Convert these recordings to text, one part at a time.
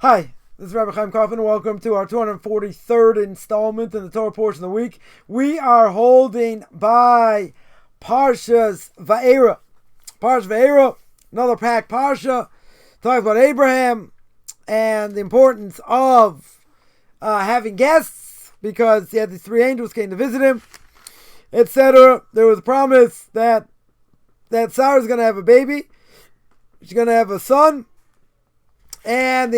Hi, this is Rabbi Chaim Kaufman. Welcome to our 243rd installment in the Torah portion of the week. We are holding by Parshas Vaera. Parshas Vaera, another packed parsha, talking about Abraham and the importance of having guests because he had these three angels came to visit him, etc. There was a promise that Sarah's going to have a baby. She's going to have a son. And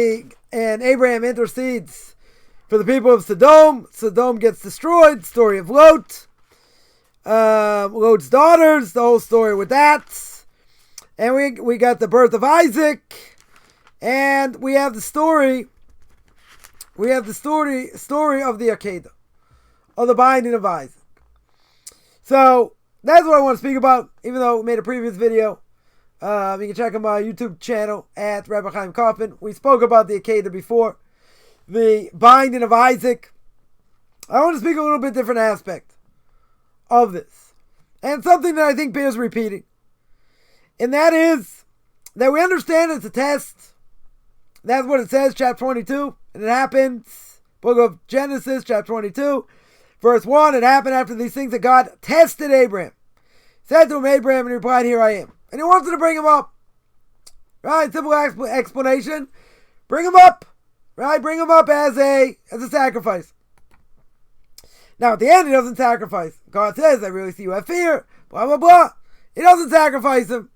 Abraham intercedes for the people of Sodom. Sodom gets destroyed. Story of Lot. Lot's daughters. The whole story with that. And we got the birth of Isaac. And we have the story. We have the story of the Akedah, of the binding of Isaac. So that's what I want to speak about. Even though we made a previous video. You can check out my YouTube channel at Rabbi Chaim Kaufman. We spoke about the Akedah before. The binding of Isaac. I want to speak a little bit different aspect of this. And something that I think bears repeating. And that is that we understand it's a test. That's what it says, chapter 22. And it happens, book of Genesis, chapter 22, verse 1. It happened after these things that God tested Abraham. Said to him, Abraham, and he replied, here I am. And he wanted to bring him up. Right? Simple explanation. Bring him up. Right? Bring him up as a sacrifice. Now at the end he doesn't sacrifice. God says, I really see you have fear. Blah, blah, blah. He doesn't sacrifice him.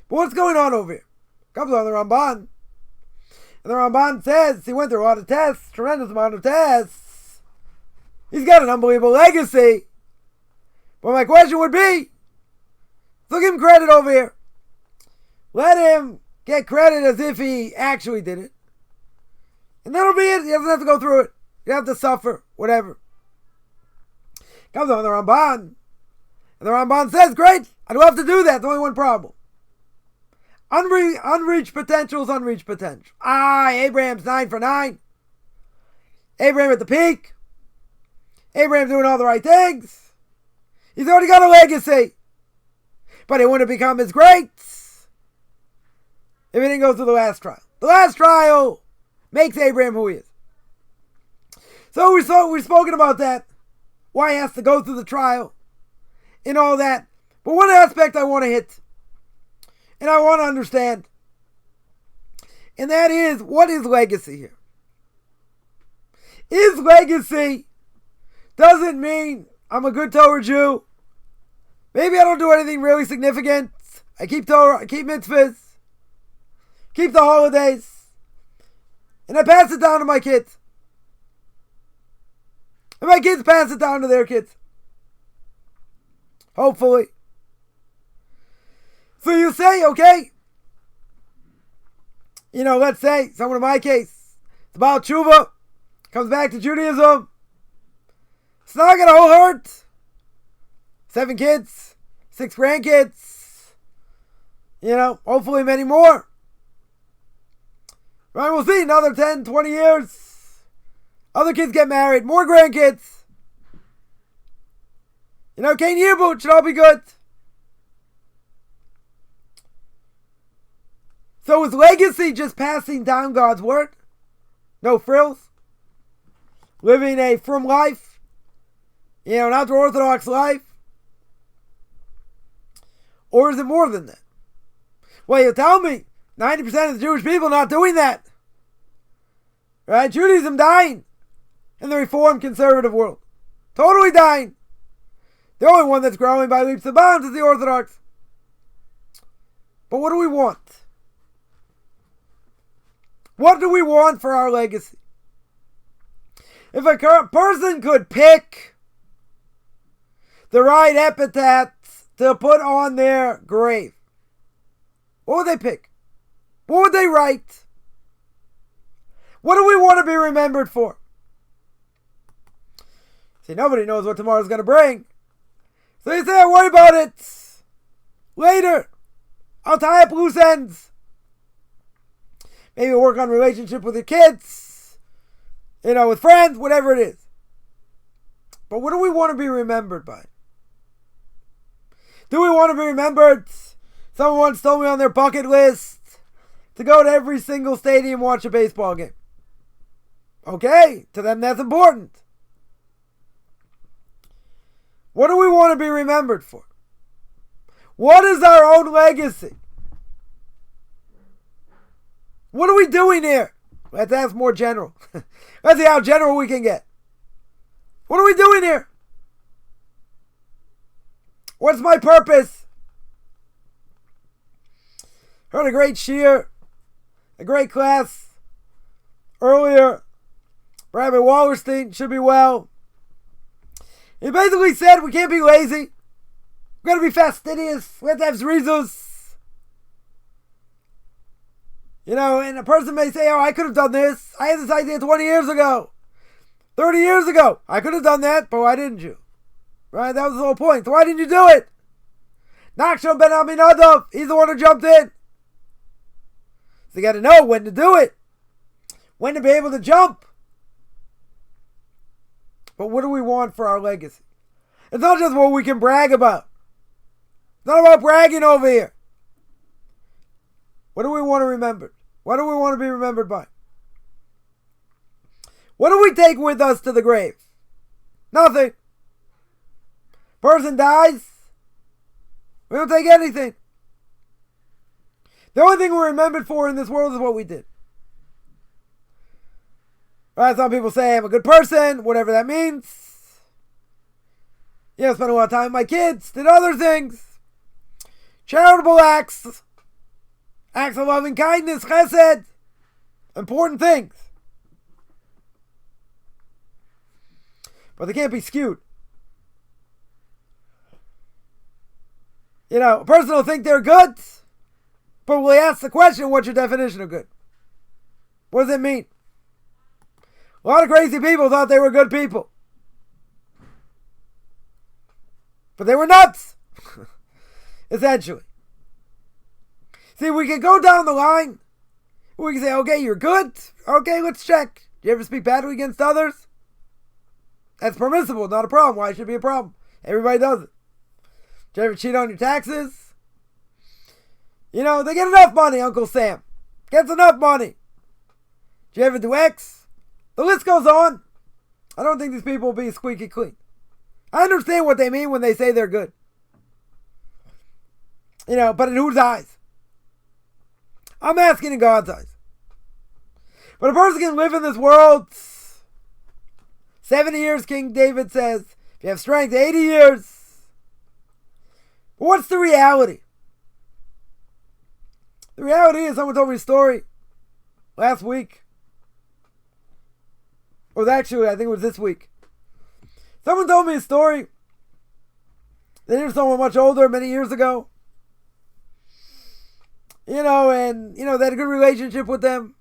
But what's going on over here? Comes on the Ramban. And the Ramban says he went through a lot of tests. Tremendous amount of tests. He's got an unbelievable legacy. But my question would be, so give him credit over here. Let him get credit as if he actually did it. And that'll be it. He doesn't have to go through it. He doesn't have to suffer. Whatever. Comes on the Ramban. And the Ramban says, great. I'd love to do that. There's only one problem. Unreached potential is unreached potential. Abraham's 9 for 9. Abraham at the peak. Abraham doing all the right things. He's already got a legacy. But it wouldn't become as great if he didn't go through the last trial. The last trial makes Abraham who he is. So we've spoken about that. Why he has to go through the trial and all that. But one aspect I want to hit and I want to understand, and that is, what is legacy here? Is legacy doesn't mean I'm a good Torah Jew. Maybe I don't do anything really significant. I keep Torah, I keep mitzvahs, keep the holidays, and I pass it down to my kids. And my kids pass it down to their kids. Hopefully. So you say, okay, let's say, someone in my case, it's about tshuva, comes back to Judaism. It's not going to hurt. 7 kids, 6 grandkids, hopefully many more. Right, we'll see, another 10, 20 years. Other kids get married, more grandkids. Cain Yearboot should all be good. So is legacy just passing down God's word? No frills? Living a frum life? Not the Orthodox life? Or is it more than that? Well, you tell me 90% of the Jewish people not doing that. Right? Judaism dying in the Reformed conservative world. Totally dying. The only one that's growing by leaps and bounds is the Orthodox. But what do we want? What do we want for our legacy? If a person could pick the right epithet to put on their grave, what would they pick? What would they write? What do we want to be remembered for? See, nobody knows what tomorrow's going to bring. So you say, I'll worry about it later. I'll tie up loose ends. Maybe work on relationship with your kids, with friends, whatever it is. But what do we want to be remembered by? Do we want to be remembered? Someone once told me on their bucket list, to go to every single stadium and watch a baseball game. Okay, to them that's important. What do we want to be remembered for? What is our own legacy? What are we doing here? Let's ask more general. Let's see how general we can get. What are we doing here? What's my purpose? Heard a great shiur, a great class earlier. Rabbi Wallerstein should be well. He basically said we can't be lazy. We got to be fastidious. We have to have zrizos. You know, and a person may say, oh, I could have done this. I had this idea 20 years ago. 30 years ago. I could have done that, but why didn't you? Right? That was the whole point. So why didn't you do it? Nachshon ben Aminadab, he's the one who jumped in. So you got to know when to do it. When to be able to jump. But what do we want for our legacy? It's not just what we can brag about. It's not about bragging over here. What do we want to remember? What do we want to be remembered by? What do we take with us to the grave? Nothing. Person dies, we don't take anything. The only thing we're remembered for in this world is what we did. Right? Some people say I'm a good person, whatever that means. Yeah, spent a lot of time with my kids, did other things. Charitable acts. Acts of loving kindness, chesed. Important things. But they can't be skewed. You know, a person will think they're good, but will ask the question, what's your definition of good? What does it mean? A lot of crazy people thought they were good people. But they were nuts. Essentially. See, we can go down the line. We can say, okay, you're good. Okay, let's check. Do you ever speak badly against others? That's permissible, not a problem. Why should it be a problem? Everybody does it. Do you ever cheat on your taxes? You know, they get enough money, Uncle Sam. Gets enough money. Do you ever do X? The list goes on. I don't think these people will be squeaky clean. I understand what they mean when they say they're good. You know, but in whose eyes? I'm asking in God's eyes. But a person can live in this world 70 years, King David says. If you have strength, 80 years. But what's the reality? The reality is, someone told me a story last week. Or actually, I think it was this week. Someone told me a story. They knew someone much older many years ago. You know, and, you know, they had a good relationship with them.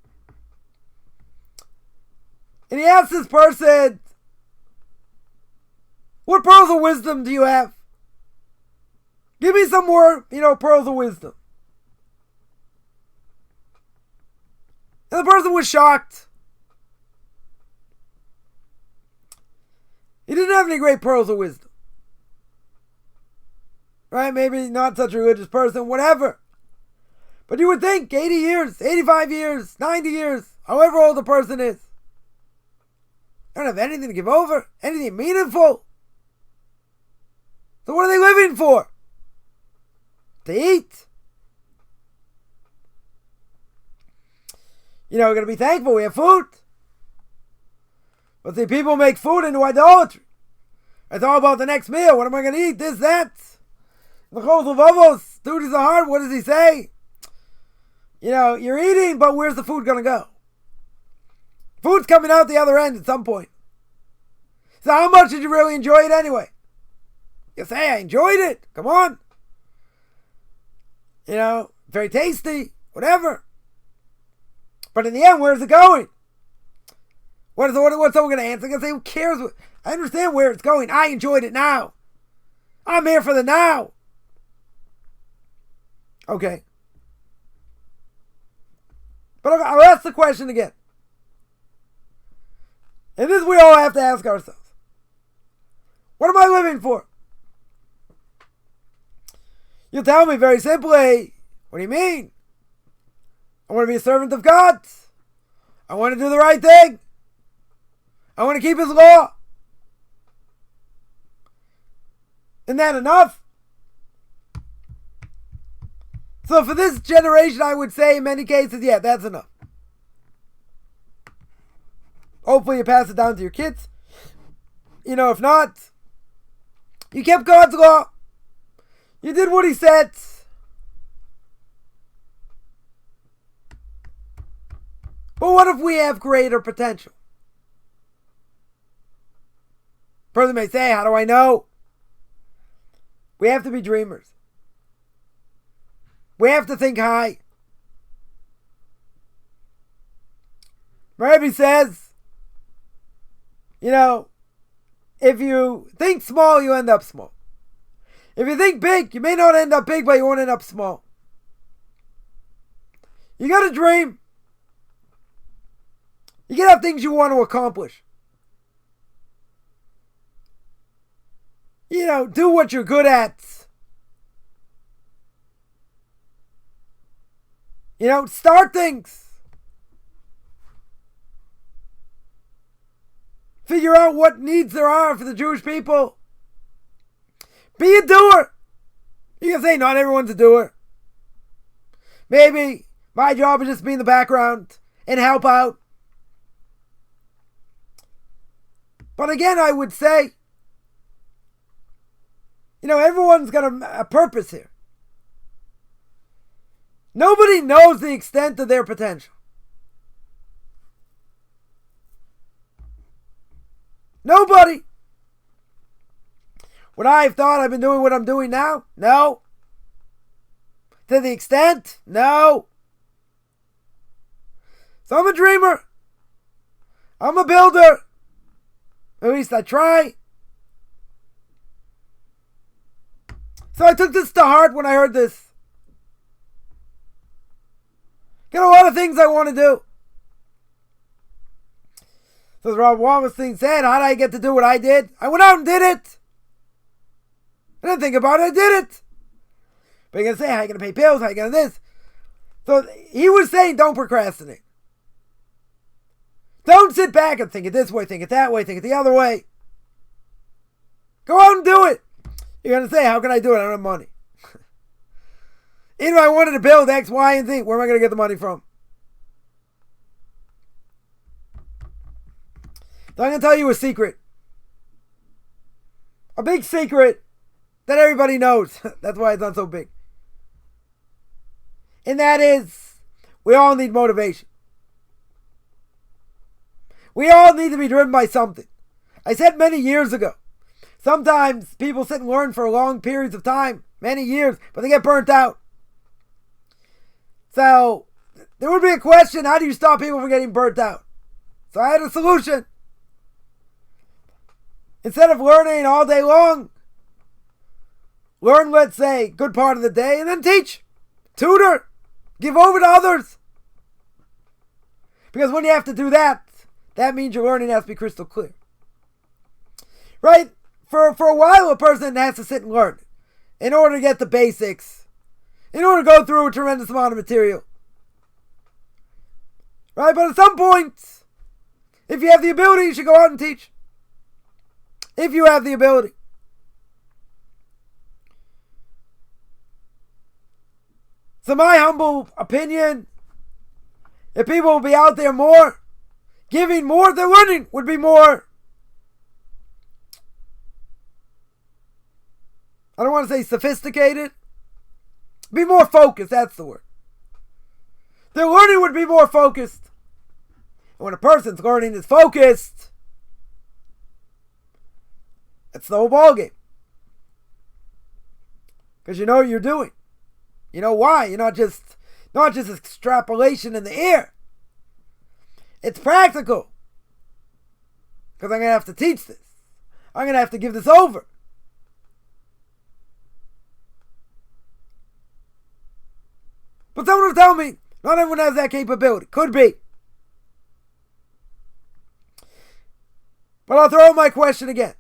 And he asked this person, what pearls of wisdom do you have? Give me some more, you know, pearls of wisdom. And the person was shocked. He didn't have any great pearls of wisdom. Right? Maybe not such a religious person, whatever. But you would think 80 years, 85 years, 90 years, however old the person is. They don't have anything to give over, anything meaningful. So what are they living for? To eat. You know, we're going to be thankful we have food. But see, people make food into idolatry. It's all about the next meal. What am I going to eat? This, that. The Chos Levavos, duties of the heart, what does he say? You know, you're eating, but where's the food going to go? Food's coming out the other end at some point. So how much did you really enjoy it anyway? You say, I enjoyed it. Come on. You know, very tasty, whatever. But in the end, where's it going? What's someone going to answer? They're going to say, who cares? I understand where it's going. I enjoyed it now. I'm here for the now. Okay. But I'll ask the question again. And this we all have to ask ourselves. What am I living for? You'll tell me very simply, what do you mean? I want to be a servant of God. I want to do the right thing. I want to keep His law. Isn't that enough? So for this generation, I would say in many cases, yeah, that's enough. Hopefully you pass it down to your kids. If not, you kept God's law. You did what He said. But what if we have greater potential? A person may say, how do I know? We have to be dreamers. We have to think high. Rabbi says, if you think small, you end up small. If you think big, you may not end up big, but you won't end up small. You got to dream. You can have things you want to accomplish. Do what you're good at. Start things. Figure out what needs there are for the Jewish people. Be a doer. You can say not everyone's a doer. Maybe my job is just be in the background and help out. But again, I would say, everyone's got a purpose here. Nobody knows the extent of their potential. Nobody. Would I have thought I've been doing what I'm doing now? No. To the extent? No. So I'm a dreamer. I'm a builder. At least I try. So I took this to heart when I heard this. Got a lot of things I want to do. So as Rob Wallerstein said, how did I get to do what I did? I went out and did it. I didn't think about it, I did it. But you're going to say, how are you going to pay bills? How are you going to this? So he was saying, don't procrastinate. Don't sit back and think it this way, think it that way, think it the other way. Go out and do it. You're going to say, how can I do it? I don't have money. Even if I wanted to build X, Y, and Z, where am I going to get the money from? So I'm going to tell you a secret. A big secret that everybody knows. That's why it's not so big. And that is, we all need motivation. We all need to be driven by something. I said many years ago, sometimes people sit and learn for long periods of time, many years, but they get burnt out. So, there would be a question, how do you stop people from getting burnt out? So I had a solution. Instead of learning all day long, learn, let's say, a good part of the day, and then teach, tutor, give over to others. Because when you have to do that, that means your learning has to be crystal clear. Right? For a while, a person has to sit and learn in order to get the basics, in order to go through a tremendous amount of material. Right? But at some point, if you have the ability, you should go out and teach. If you have the ability. So my humble opinion, if people will be out there more, giving more, their learning would be more. I don't want to say sophisticated. Be more focused, that's the word. Their learning would be more focused. And when a person's learning is focused, it's the whole ballgame. Because you know what you're doing. You know why. You're not just extrapolation in the air. It's practical. Because I'm going to have to teach this. I'm going to have to give this over. But someone will tell me, not everyone has that capability. Could be. But I'll throw out my question again.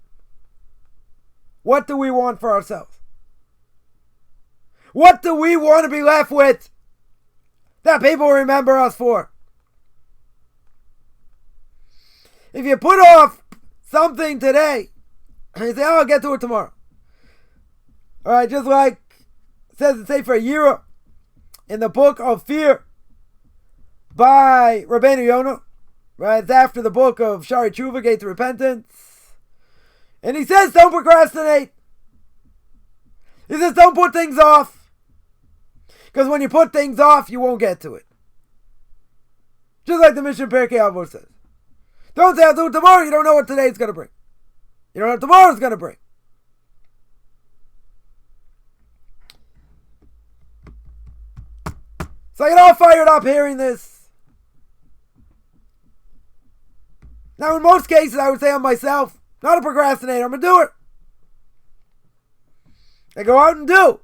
What do we want for ourselves? What do we want to be left with? that people remember us for. If you put off something today, and you say, oh, I'll get to it tomorrow. Alright, just like it says in Sefer Yira, in the book of Fear, by Rabbeinu Yonah, right? It's after the book of Shari Tshuva, Gate to Repentance. And he says, don't procrastinate. He says, don't put things off. Because when you put things off, you won't get to it. Just like the Mishnah Perkei Avos says. Don't say, I'll do it tomorrow. You don't know what today's going to bring. You don't know what tomorrow's going to bring. So I get all fired up hearing this. Now, in most cases, I would say I'm myself, not a procrastinator. I'm a doer. I go out and do.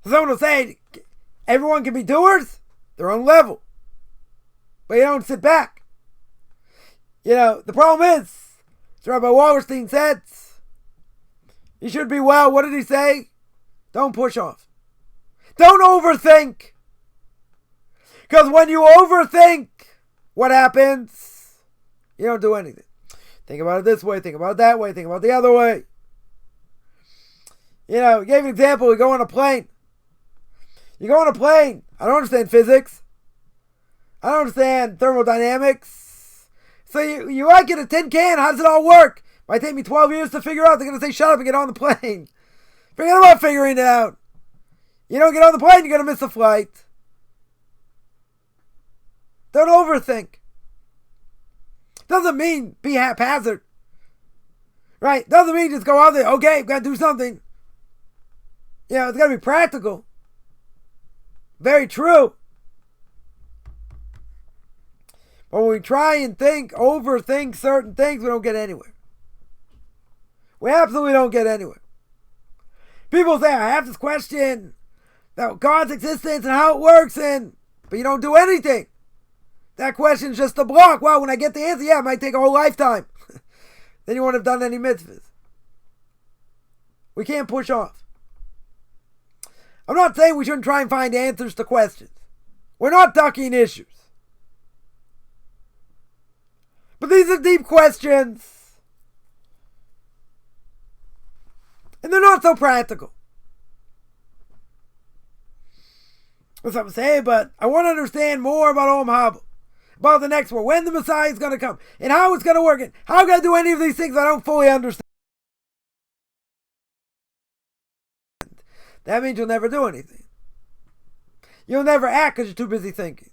Someone will say, everyone can be doers, their own level. But you don't sit back. You know, the problem is, as Rabbi Wallerstein said, you should be well. What did he say? Don't push off. Don't overthink. Because when you overthink, what happens? You don't do anything. Think about it this way, think about it that way, think about it the other way. You know, he gave an example. You go on a plane. You go on a plane. I don't understand physics. I don't understand thermodynamics. So you like in a tin can. How does it all work? Might take me 12 years to figure out. They're going to say, shut up and get on the plane. Forget about figuring it out. You don't get on the plane, you're going to miss the flight. Don't overthink. Doesn't mean be haphazard. Right? Doesn't mean just go out there, okay, got to do something. You know, it's got to be practical. Very true. But when we try and overthink certain things, we don't get anywhere. We absolutely don't get anywhere. People say, I have this question about God's existence and how it works, but you don't do anything. That question's just a block. Wow, when I get the answer, yeah, it might take a whole lifetime. Then you won't have done any mitzvahs. We can't push off. I'm not saying we shouldn't try and find answers to questions. We're not ducking issues. But these are deep questions. And they're not so practical. That's what I'm saying, but I want to understand more about Olam Haba. About the next one. When the Messiah is going to come. And how it's going to work. And how can I do any of these things I don't fully understand? That means you'll never do anything. You'll never act because you're too busy thinking.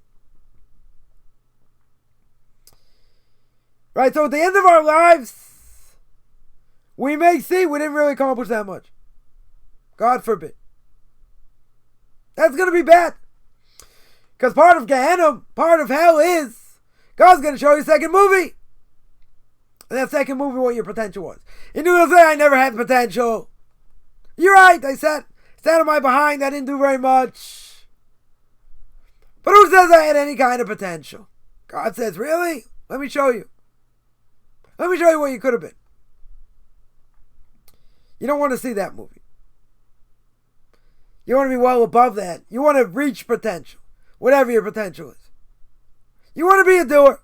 Right, so at the end of our lives, we may see we didn't really accomplish that much. God forbid. That's going to be bad. Because part of Gehenna, part of hell is, God's going to show you a second movie. And that second movie, what your potential was. And you'll say, I never had potential. You're right, I sat on my behind, I didn't do very much. But who says I had any kind of potential? God says, really? Let me show you. Let me show you what you could have been. You don't want to see that movie. You want to be well above that. You want to reach potential. Whatever your potential is. You want to be a doer.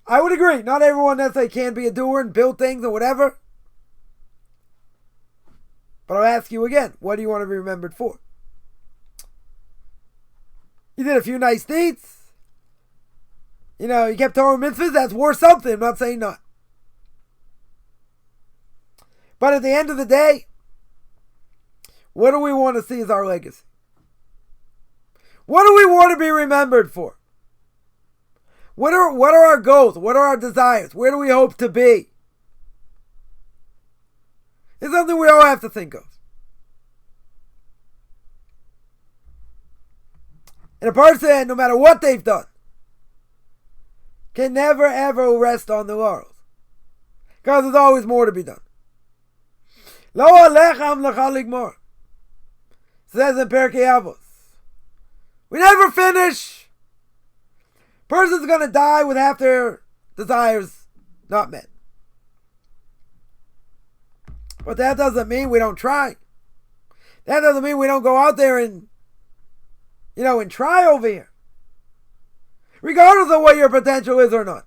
I would agree. Not everyone necessarily can be a doer and build things or whatever. But I'll ask you again. What do you want to be remembered for? You did a few nice deeds. You know, you kept Torah mitzvahs. That's worth something. I'm not saying not. But at the end of the day, what do we want to see as our legacy? What do we want to be remembered for? What are our goals? What are our desires? Where do we hope to be? It's something we all have to think of. And a person, no matter what they've done, can never ever rest on the laurels. Because there's always more to be done. Lo alechem lecha ligmor. Says in Perkei Avos. We never finish. Person's going to die with half their desires not met. But that doesn't mean we don't try. That doesn't mean we don't go out there and, and try over here. Regardless of what your potential is or not.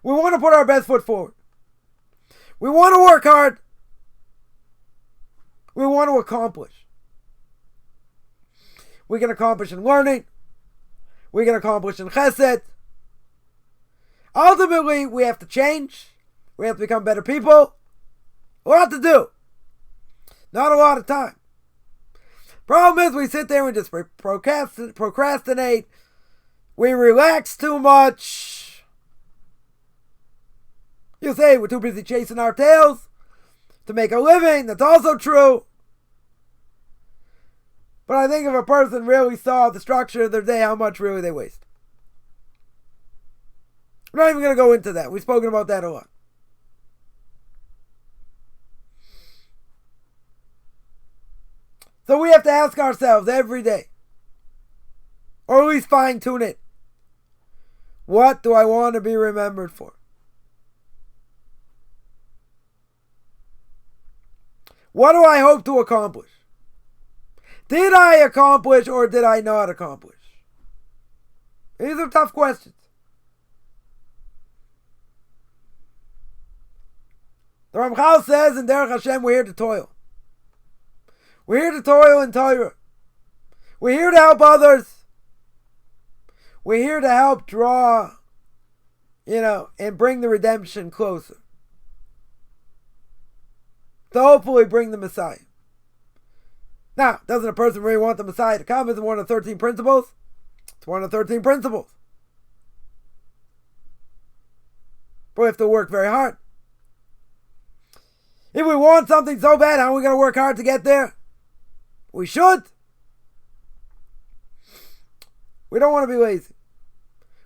We want to put our best foot forward. We want to work hard. We want to accomplish. We can accomplish in learning. We can accomplish in chesed. Ultimately, we have to change. We have to become better people. A lot to do. Not a lot of time. Problem is, we sit there and just procrastinate. We relax too much. You say we're too busy chasing our tails to make a living. That's also true. But I think if a person really saw the structure of their day, how much really they waste. I'm not even going to go into that. We've spoken about that a lot. So we have to ask ourselves every day, or at least fine tune it. What do I want to be remembered for? What do I hope to accomplish? Did I accomplish or did I not accomplish? These are tough questions. The Ramchal says in Derech Hashem, we're here to toil. We're here to toil in Torah. We're here to help others. We're here to help draw, and bring the redemption closer. To hopefully bring the Messiah. Now, doesn't a person really want the Messiah to come? Is it one of the 13 principles? It's one of the 13 principles. But we have to work very hard. If we want something so bad, how are we going to work hard to get there? We should. We don't want to be lazy.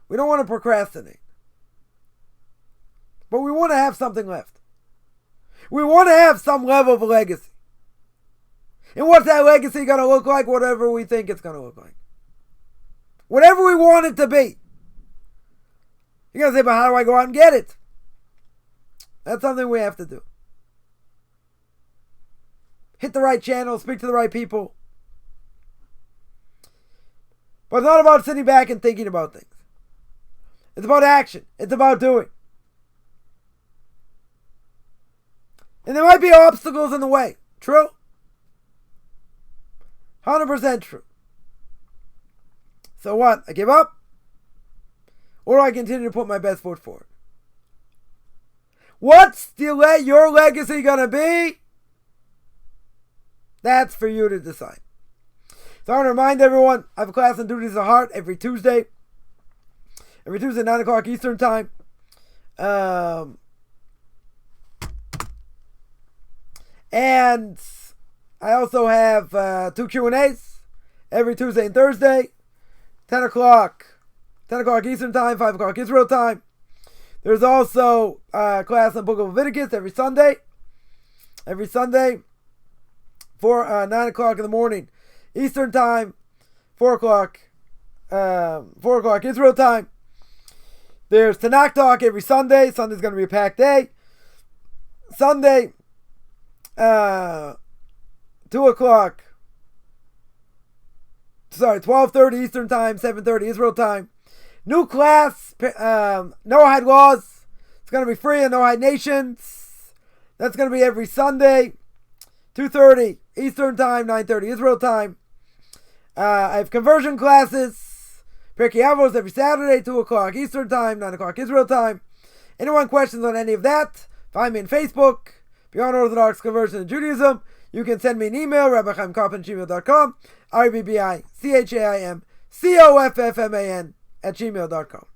We don't want to procrastinate. But we want to have something left. We want to have some level of legacy. And what's that legacy going to look like? Whatever we think it's going to look like. Whatever we want it to be. You're going to say, but how do I go out and get it? That's something we have to do. Hit the right channel, speak to the right people. But it's not about sitting back and thinking about things. It's about action. It's about doing. And there might be obstacles in the way. True? 100% true. So what? I give up? Or do I continue to put my best foot forward? What's your legacy going to be? That's for you to decide. So I want to remind everyone, I have a class on duties of the heart every Tuesday. Every Tuesday, 9 o'clock Eastern Time. And I also have 2 Q&As every Tuesday and Thursday. 10 o'clock Eastern Time, 5 o'clock Israel Time. There's also a class on Book of Leviticus every Sunday. Every Sunday. 9 o'clock in the morning Eastern Time, 4 o'clock Israel Time. There's Tanakh Talk every Sunday. Sunday's going to be a packed day. Sunday, 12:30 Eastern Time, 7:30 Israel Time. New class, Noahide Laws. It's going to be free on Noahide Nations. That's going to be every Sunday. 2:30 Eastern Time, 9:30 Israel Time. I have conversion classes. Pirkei Avos every Saturday, 2 o'clock Eastern Time, 9 o'clock Israel Time. Anyone questions on any of that, find me on Facebook, Beyond Orthodox Conversion and Judaism. You can send me an email, rabbichaimkaufman@gmail.com, RBBICHAIMCOFFMAN @gmail.com.